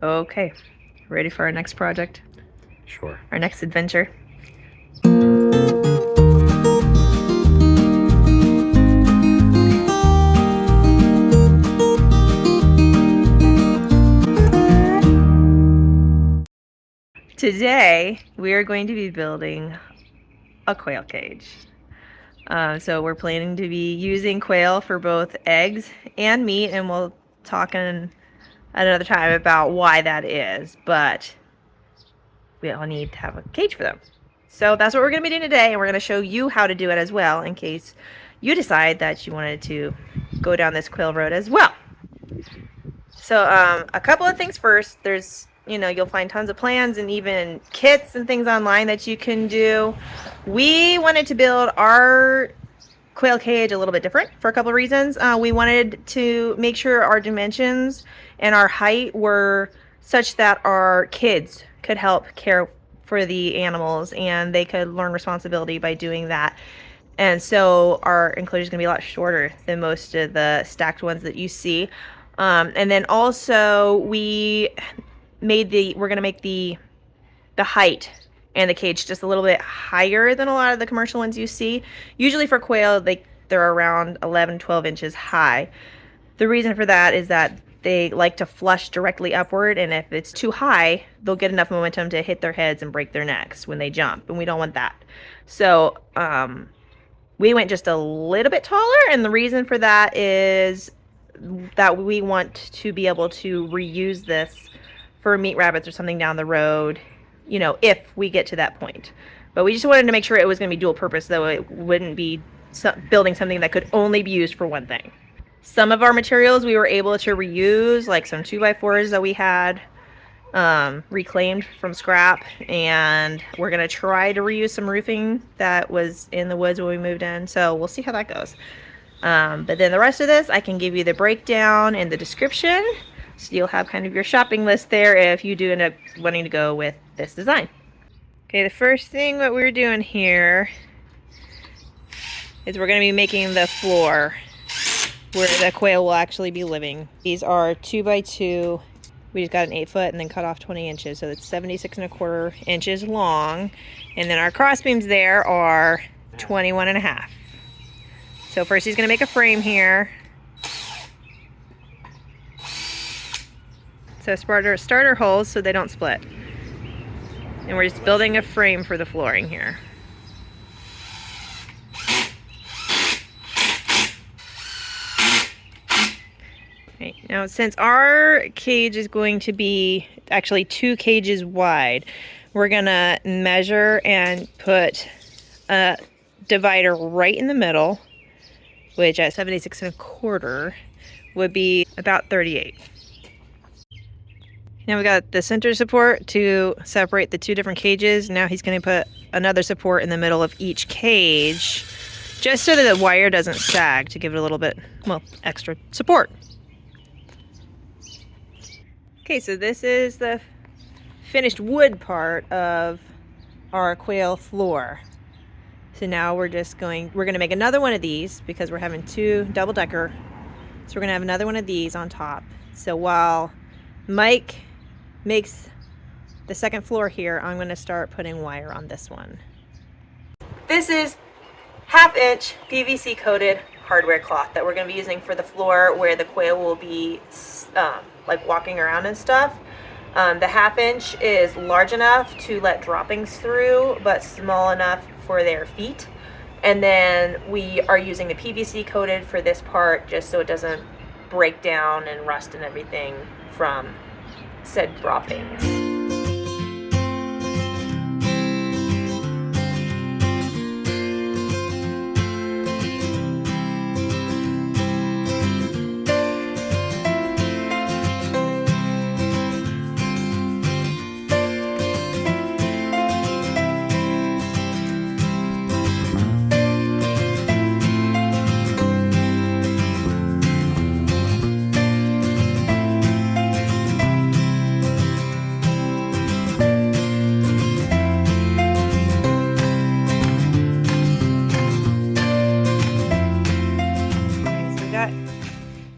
Okay, ready for our next project? Sure. Our next adventure? Today, we are going to be building a quail cage. So we're planning to be using quail for both eggs and meat, and we'll talk in another time about why that is, but we all need to have a cage for them. So that's what we're going to be doing today, and we're going to show you how to do it as well in case you decide that you wanted to go down this quail road as well. So a couple of things first. There's, you'll find tons of plans and even kits and things online that you can do. We wanted to build our quail cage a little bit different for a couple of reasons. We wanted to make sure our dimensions and our height were such that our kids could help care for the animals and they could learn responsibility by doing that. And so our enclosure is going to be a lot shorter than most of the stacked ones that you see. And then also we're going to make the height and the cage just a little bit higher than a lot of the commercial ones you see. Usually for quail, they're around 11, 12 inches high. The reason for that is that they like to flush directly upward, and if it's too high, they'll get enough momentum to hit their heads and break their necks when they jump, and we don't want that. So we went just a little bit taller, and the reason for that is that we want to be able to reuse this for meat rabbits or something down the road, if we get to that point. But we just wanted to make sure it was going to be dual purpose, though it wouldn't be building something that could only be used for one thing. Some of our materials we were able to reuse, like some 2x4s that we had reclaimed from scrap, and we're going to try to reuse some roofing that was in the woods when we moved in, so we'll see how that goes. But then the rest of this I can give you the breakdown and the description, so you'll have kind of your shopping list there if you do end up wanting to go with this design. Okay, the first thing that we're doing here is we're going to be making the floor where the quail will actually be living. These are 2x2. We just got an 8-foot and then cut off 20 inches, so it's 76.25 inches long. And then our cross beams there are 21.5. So first he's going to make a frame here. So starter holes so they don't split. And we're just building a frame for the flooring here. Okay, now since our cage is going to be actually 2 cages wide, we're gonna measure and put a divider right in the middle, which at 76.25 would be about 38. Now we got the center support to separate the 2 different cages. Now he's going to put another support in the middle of each cage, just so that the wire doesn't sag, to give it a little bit, extra support. Okay, so this is the finished wood part of our quail floor. So now we're going to make another one of these because we're having 2 double-decker. So we're going to have another one of these on top. So while Mike makes the second floor here, I'm going to start putting wire on this one. This is 1/2-inch PVC coated hardware cloth that we're going to be using for the floor where the quail will be like walking around and stuff. The 1/2-inch is large enough to let droppings through, but small enough for their feet. And then we are using the PVC coated for this part just so it doesn't break down and rust and everything from said droppings.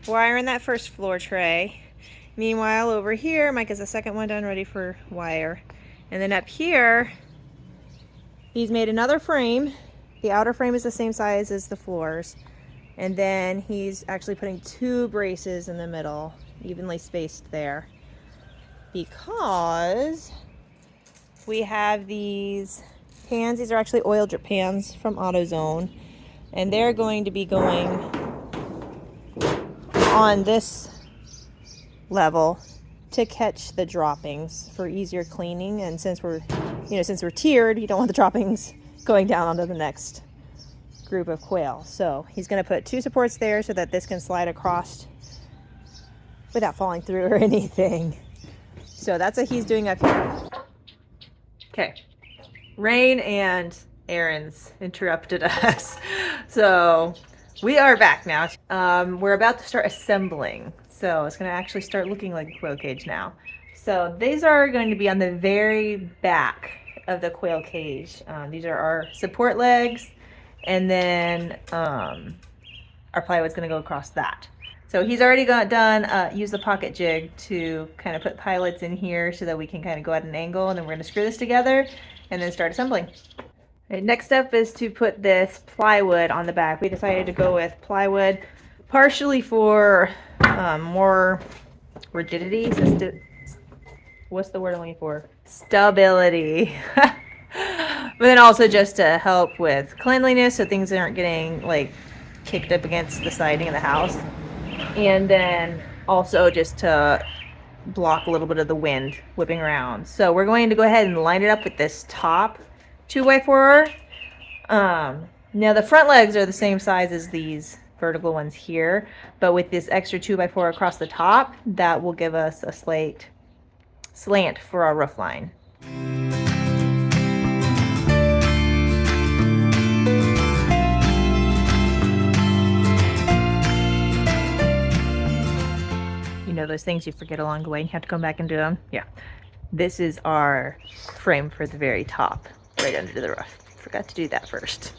Wire in that first floor tray, Meanwhile, over here, Mike has the second one done, ready for wire. And then up here, he's made another frame. The outer frame is the same size as the floors. And then he's actually putting 2 braces in the middle, evenly spaced there. Because we have these pans. These are actually oil drip pans from AutoZone. And they're going to be going on this level to catch the droppings for easier cleaning. And since we're tiered, you don't want the droppings going down onto the next group of quail. So he's going to put 2 supports there so that this can slide across without falling through or anything. So that's what he's doing up here. Okay, rain and errands interrupted us. So we are back now. We're about to start assembling. So it's going to actually start looking like a quail cage now. So these are going to be on the very back of the quail cage. These are our support legs, and then our plywood's going to go across that. So he's already used the pocket jig to kind of put pilots in here so that we can kind of go at an angle, and then we're going to screw this together and then start assembling. Right, next step is to put this plywood on the back. We decided to go with plywood partially for more rigidity. So what's the word I'm looking for? Stability. But then also just to help with cleanliness so things aren't getting like kicked up against the siding of the house. And then also just to block a little bit of the wind whipping around. So we're going to go ahead and line it up with this top 2x4. Now the front legs are the same size as these vertical ones here, but with this extra 2x4 across the top, that will give us a slant for our roof line. You know those things you forget along the way and you have to come back and do them? Yeah. This is our frame for the very top, right under the roof. Forgot to do that first.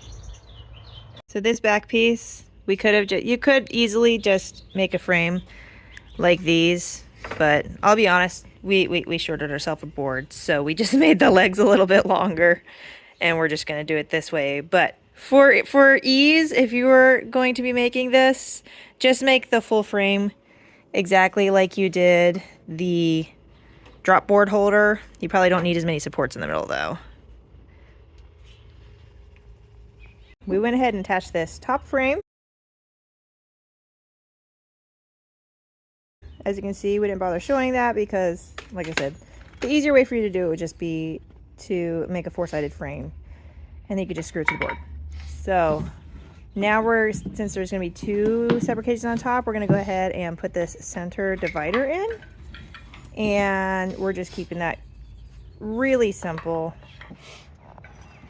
So this back piece, you could easily just make a frame like these, but I'll be honest, we shorted ourselves a board, so we just made the legs a little bit longer, and we're just gonna do it this way. But for ease, if you were going to be making this, just make the full frame exactly like you did the drop board holder. You probably don't need as many supports in the middle though. We went ahead and attached this top frame. As you can see, we didn't bother showing that because, like I said, the easier way for you to do it would just be to make a 4-sided frame, and then you could just screw it to the board. So now since there's going to be 2 separate cages on top, we're going to go ahead and put this center divider in, and we're just keeping that really simple.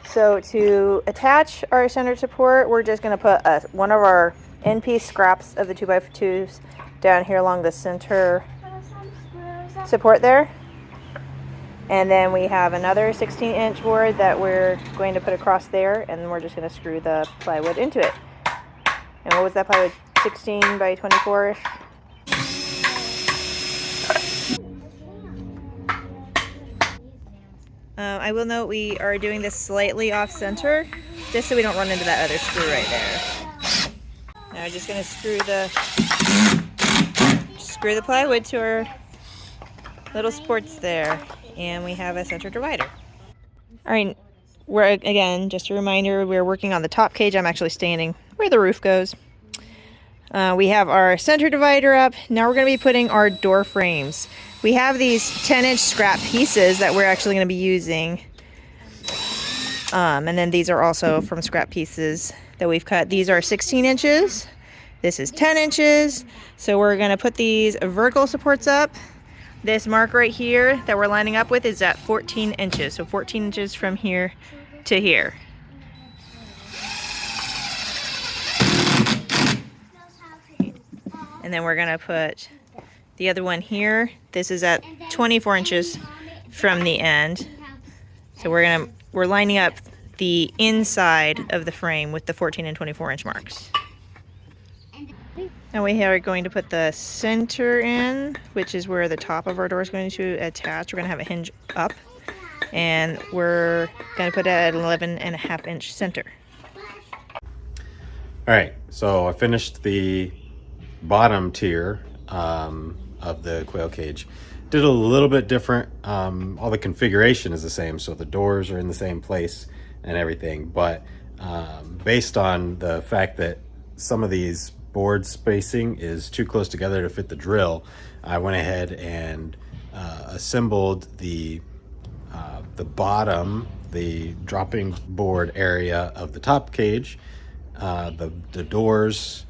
So to attach our center support, we're just going to put one of our end piece scraps of the 2x2s down here along the center support there. And then we have another 16-inch board that we're going to put across there, and we're just going to screw the plywood into it. And what was that plywood? 16 by 24-ish? I will note we are doing this slightly off center, just so we don't run into that other screw right there. Now we're just going to screw the plywood to our little supports there, and we have a center divider. All right, again, just a reminder, we're working on the top cage. I'm actually standing where the roof goes. We have our center divider up. Now we're going to be putting our door frames. We have these 10-inch scrap pieces that we're actually going to be using. And then these are also from scrap pieces that we've cut. These are 16 inches. This is 10 inches. So we're going to put these vertical supports up. This mark right here that we're lining up with is at 14 inches. So 14 inches from here to here. And then we're going to put the other one here. This is at 24 inches from the end. So we're lining up the inside of the frame with the 14 and 24 inch marks. And we are going to put the center in, which is where the top of our door is going to attach. We're going to have a hinge up, and we're going to put it at 11.5-inch center. All right, so I finished the bottom tier of the quail cage. Did a little bit different. All the configuration is the same, so the doors are in the same place and everything, but based on the fact that some of these board spacing is too close together to fit the drill, I went ahead and assembled the bottom, the dropping board area of the top cage, the doors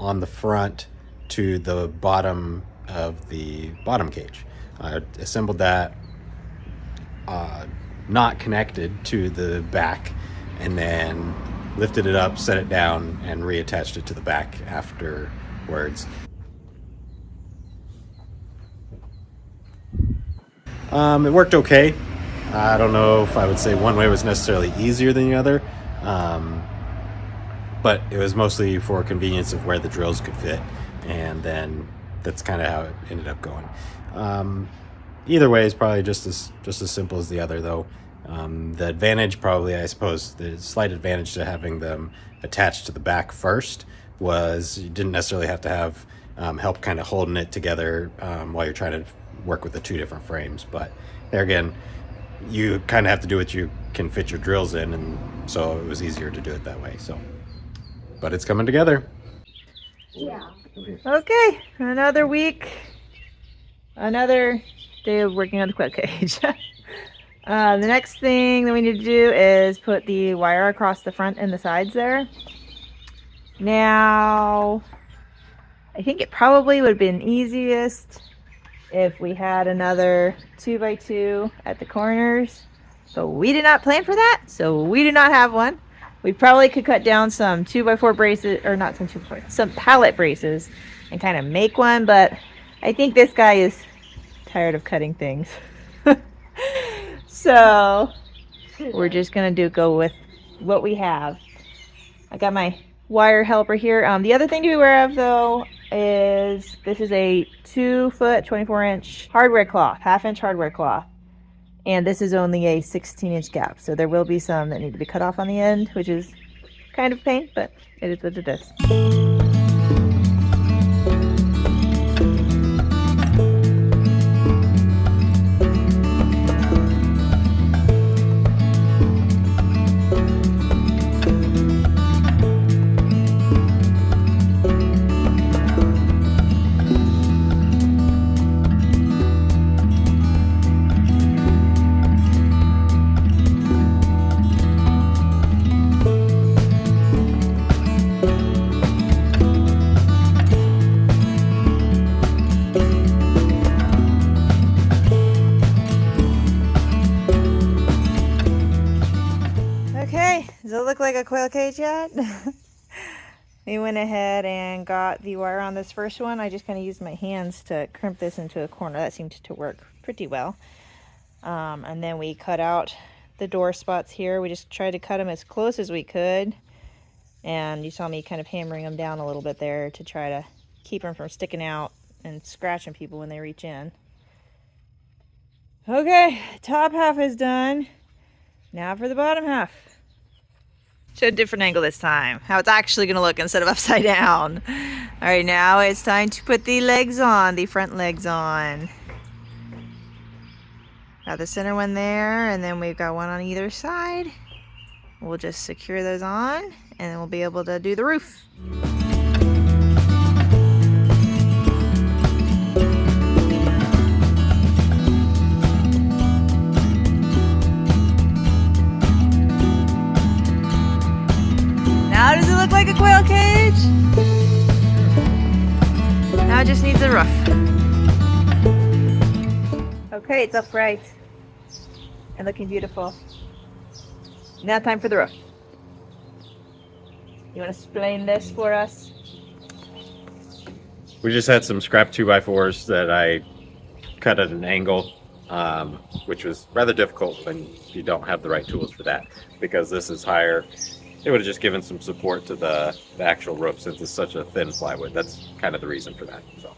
on the front to the bottom of the bottom cage. I assembled that not connected to the back, and then lifted it up, set it down, and reattached it to the back afterwards. It worked okay. I don't know if I would say one way was necessarily easier than the other, but it was mostly for convenience of where the drills could fit, and then that's kind of how it ended up going. Either way is probably just as simple as the other, though. The advantage, probably, I suppose, the slight advantage to having them attached to the back first was you didn't necessarily have to have help kind of holding it together while you're trying to work with the two different frames. But there again, you kind of have to do what you can fit your drills in, and so it was easier to do it that way. So, but it's coming together. Yeah. Okay, another week, another day of working on the quail cage. The next thing that we need to do is put the wire across the front and the sides there. Now, I think it probably would have been easiest if we had another 2x2 at the corners, but we did not plan for that, so we do not have one. We probably could cut down some 2x4 braces, or not some 2x4, some pallet braces, and kind of make one, but I think this guy is tired of cutting things. So we're just gonna go with what we have. I got my wire helper here. The other thing to be aware of, though, is this is a 2-foot 24-inch hardware cloth, 1/2-inch hardware cloth, and this is only a 16-inch gap, so there will be some that need to be cut off on the end, which is kind of a pain, but it is what it is. Does it look like a quail cage yet? We went ahead and got the wire on this first one. I just kind of used my hands to crimp this into a corner. That seemed to work pretty well. And then we cut out the door spots here. We just tried to cut them as close as we could. And you saw me kind of hammering them down a little bit there to try to keep them from sticking out and scratching people when they reach in. Okay, top half is done. Now for the bottom half. Show a different angle this time, how it's actually going to look instead of upside down. All right, now it's time to put the legs on, the front legs on. Got the center one there, and then we've got one on either side. We'll just secure those on, and then we'll be able to do the roof. Now does it look like a quail cage? Now it just needs a roof. Okay, it's upright and looking beautiful. Now time for the roof. You want to explain this for us? We just had some scrap 2x4s that I cut at an angle, which was rather difficult when you don't have the right tools for that, because this is higher it would have just given some support to the actual roof since it's such a thin plywood. That's kind of the reason for that. So.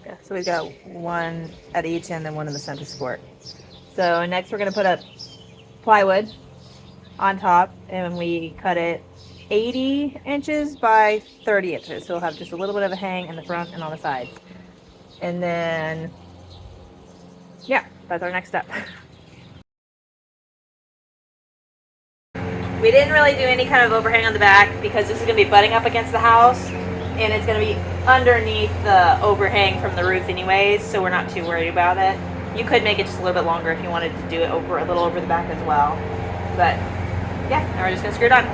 Yeah, so we've got one at each end and one in the center support. So next we're going to put up plywood on top, and we cut it 80 inches by 30 inches. So we'll have just a little bit of a hang in the front and on the sides. And then, yeah, that's our next step. We didn't really do any kind of overhang on the back because this is going to be butting up against the house, and it's going to be underneath the overhang from the roof anyways, so we're not too worried about it. You could make it just a little bit longer if you wanted to do it over a little over the back as well. But yeah, now we're just going to screw it on.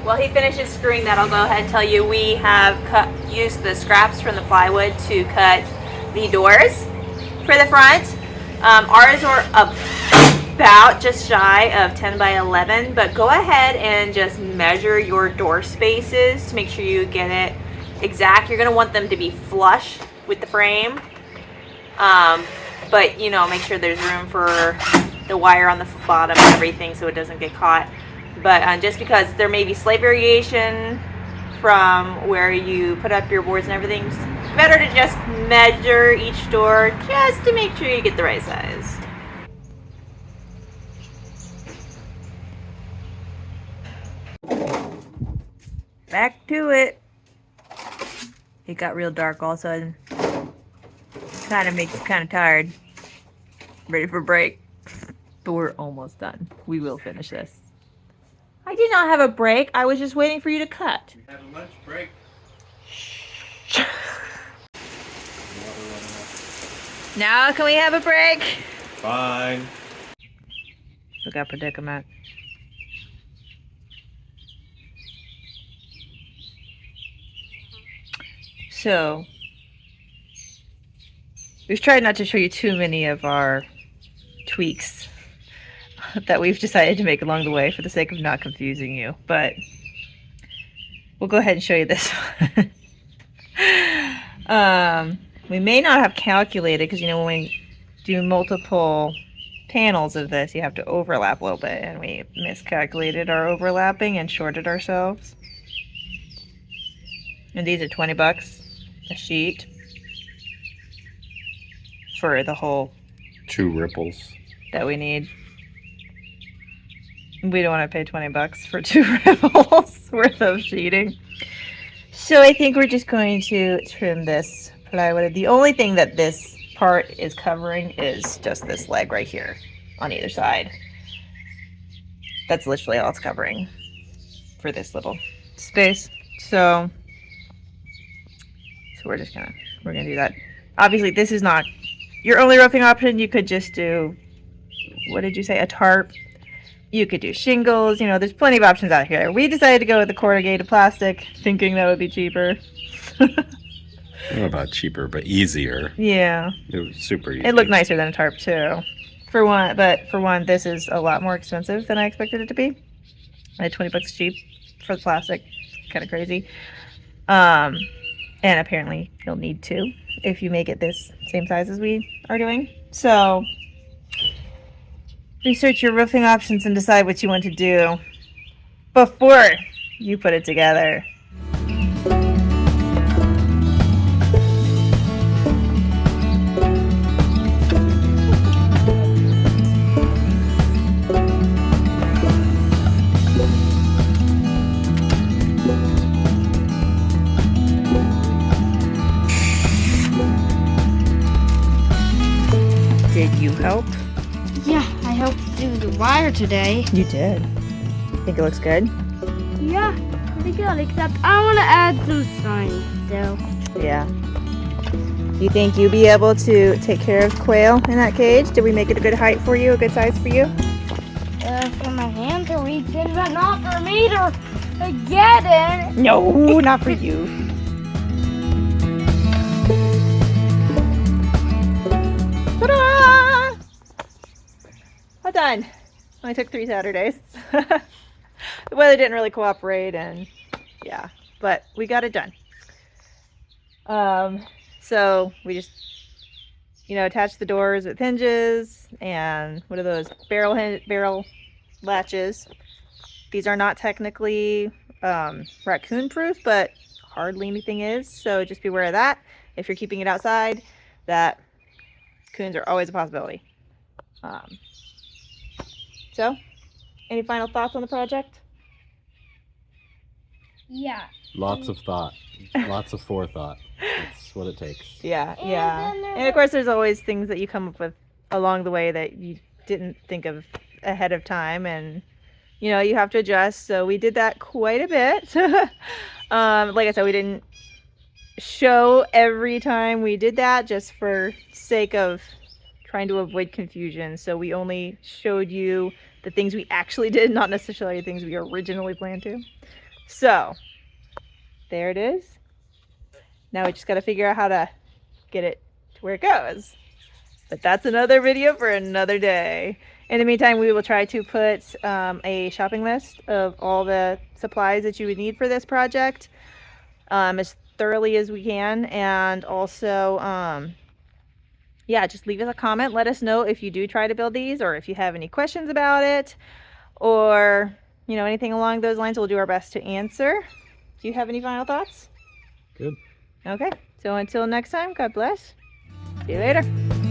While he finishes screwing that, I'll go ahead and tell you we have used the scraps from the plywood to cut the doors for the front. Ours are about just shy of 10 by 11, but go ahead and just measure your door spaces to make sure you get it exact. You're going to want them to be flush with the frame, but you know, make sure there's room for the wire on the bottom and everything so it doesn't get caught. But just because there may be slight variation from where you put up your boards and everything, it's better to just measure each door just to make sure you get the right size. Back to it. It got real dark all of a sudden. Kind of makes you kind of tired. Ready for a break. But we're almost done. We will finish this. I did not have a break. I was just waiting for you to cut. You had a lunch break. Now can we have a break? Fine. Look at predicament. So, we've tried not to show you too many of our tweaks that we've decided to make along the way for the sake of not confusing you, but we'll go ahead and show you this one. We may not have calculated, because you know when we do multiple panels of this, you have to overlap a little bit, and we miscalculated our overlapping and shorted ourselves. And these are 20 bucks a sheet for the whole 2 ripples that we need. We don't want to pay 20 bucks for 2 ripples worth of sheeting. So I think we're just going to trim this plywood. The only thing that this part is covering is just this leg right here on either side. That's literally all it's covering for this little space. So we're gonna do that. Obviously, this is not your only roofing option. You could just do, what did you say, a tarp? You could do shingles. You know, there's plenty of options out here. We decided to go with the corrugated plastic, thinking that would be cheaper. Not about cheaper, but easier. Yeah. It was super easy. It looked nicer than a tarp too. For one, this is a lot more expensive than I expected it to be. At 20 bucks cheap for the plastic. Kind of crazy. And apparently you'll need 2 if you make it this same size as we are doing. So research your roofing options and decide what you want to do before you put it together. Did you help? Yeah, I helped do the wire today. You did. Think it looks good? Yeah, pretty good, except I want to add some signs though. Yeah. Do you think you'll be able to take care of Quail in that cage? Did we make it a good height for you, a good size for you? For my hand to reach in, but not for me to get in. No, not for you. Ta-da! All done. Only took 3 Saturdays. The weather didn't really cooperate, and yeah, but we got it done. So we just, attach the doors with hinges and what are those barrel latches, These are not technically raccoon proof, but hardly anything is, so just be aware of that. If you're keeping it outside, that raccoons are always a possibility. So, any final thoughts on the project? Yeah. Lots of thought, lots of forethought. That's what it takes. Yeah, And yeah. then And of course, there's always things that you come up with along the way that you didn't think of ahead of time, and you know, you have to adjust. So we did that quite a bit. Like I said, we didn't show every time we did that just for sake of trying to avoid confusion. So we only showed you the things we actually did, not necessarily the things we originally planned to. So there it is. Now we just got to figure out how to get it to where it goes. But that's another video for another day. In the meantime, we will try to put a shopping list of all the supplies that you would need for this project as thoroughly as we can. And also, yeah, just leave us a comment. Let us know if you do try to build these, or if you have any questions about it, or you know, anything along those lines. We'll do our best to answer. Do you have any final thoughts? Good. Okay, so until next time, God bless. See you later.